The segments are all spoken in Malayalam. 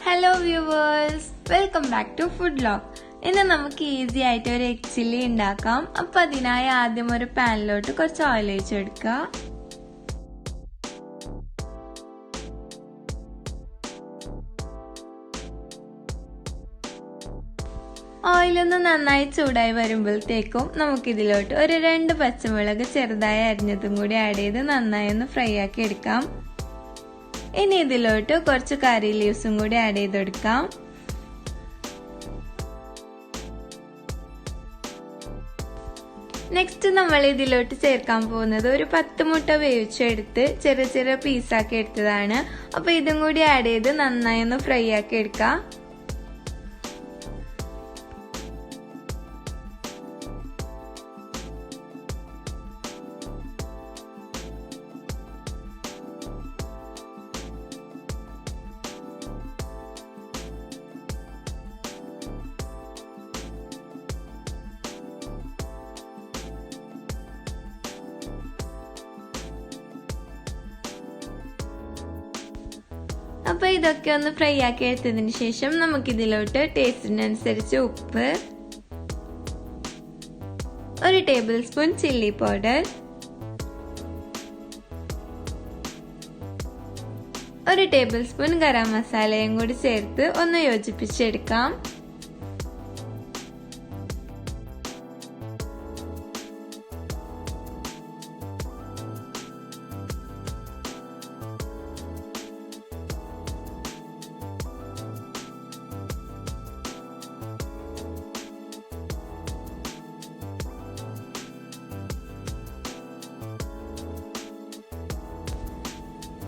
Hello viewers, welcome back to food vlog. ഇന്ന് നമുക്ക് ഈസി ആയിട്ട് ഒരു എഗ് ചില്ലി ഉണ്ടാക്കാം. അപ്പോൾ അതിനായി ആദ്യം ഒരു പാനിലോട്ട് കുറച്ച് ഓയിൽ ഒഴിച്ചെടുക്കുക. ഓയിൽ ഒന്ന് നന്നായി ചൂടായി വരുമ്പോഴത്തേക്കും നമുക്കിതിലോട്ട് ഒരു 2 പച്ചമുളക് ചെറുതായി അരിഞ്ഞതും കൂടി ആഡ് ചെയ്ത് നന്നായി ഒന്ന് ഫ്രൈ ആക്കി എടുക്കാം. ഇനി ഇതിലോട്ട് കുറച്ച് കറി ലീവ്സും കൂടി ആഡ് ചെയ്ത് കൊടുക്കാം. നെക്സ്റ്റ് നമ്മൾ ഇതിലോട്ട് ചേർക്കാൻ പോകുന്നത് ഒരു 10 മുട്ട വേവിച്ചെടുത്ത് ചെറിയ ചെറിയ പീസാക്കി എടുത്തതാണ്. അപ്പൊ ഇതും കൂടി ആഡ് ചെയ്ത് നന്നായി ഒന്ന് ഫ്രൈ ആക്കി എടുക്കാം. അപ്പോൾ ഇതൊക്കെ ഒന്ന് ഫ്രൈ ആക്കി എടുത്തതിന് ശേഷം നമുക്കിതിലോട്ട് ടേസ്റ്റിനനുസരിച്ച് ഉപ്പ്, 1 table spoon chilli powder, 1 table spoon garam മസാലയും കൂടി ചേർത്ത് ഒന്ന് യോജിപ്പിച്ചെടുക്കാം.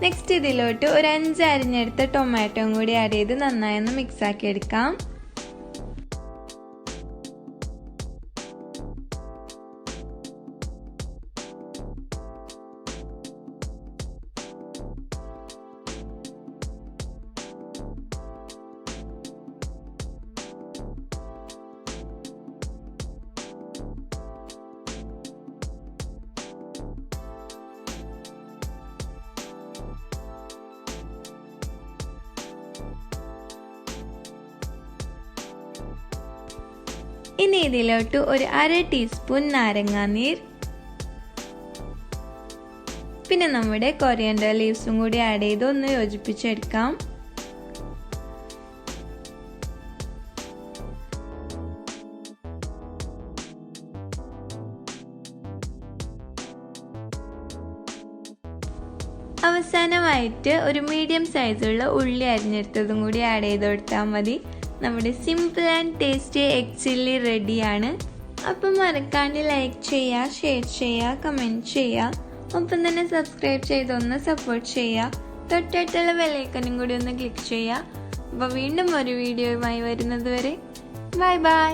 നെക്സ്റ്റ് ഇതിലോട്ട് ഒരു 5 അരിഞ്ഞെടുത്ത ടൊമാറ്റോയും കൂടി ആഡ് ചെയ്ത് നന്നായി ഒന്ന് മിക്സ് ആക്കി എടുക്കാം. ഇനി ഇതിലോട്ട് ഒരു 1/2 ടീസ്പൂൺ നാരങ്ങാനീർ, പിന്നെ നമ്മുടെ കൊറിയൻഡർ ലീവ്സും കൂടി ആഡ് ചെയ്ത് ഒന്ന് യോജിപ്പിച്ചെടുക്കാം. അവസാനമായിട്ട് ഒരു മീഡിയം സൈസുള്ള ഉള്ളി അരിഞ്ഞെടുത്തതും കൂടി ആഡ് ചെയ്ത് കൊടുത്താൽ മതി. നമ്മുടെ simple and tasty egg chilli റെഡിയാണ്. അപ്പം മറക്കാണ്ട് ലൈക്ക് ചെയ്യുക, ഷെയർ ചെയ്യുക, കമൻറ്റ് ചെയ്യുക. ഒപ്പം തന്നെ സബ്സ്ക്രൈബ് ചെയ്തൊന്ന് സപ്പോർട്ട് ചെയ്യുക. തൊട്ടടുത്തുള്ള ബെല്ലൈക്കനും കൂടി ഒന്ന് ക്ലിക്ക് ചെയ്യുക. അപ്പോൾ വീണ്ടും ഒരു വീഡിയോയുമായി വരുന്നത് വരെ ബൈ ബൈ.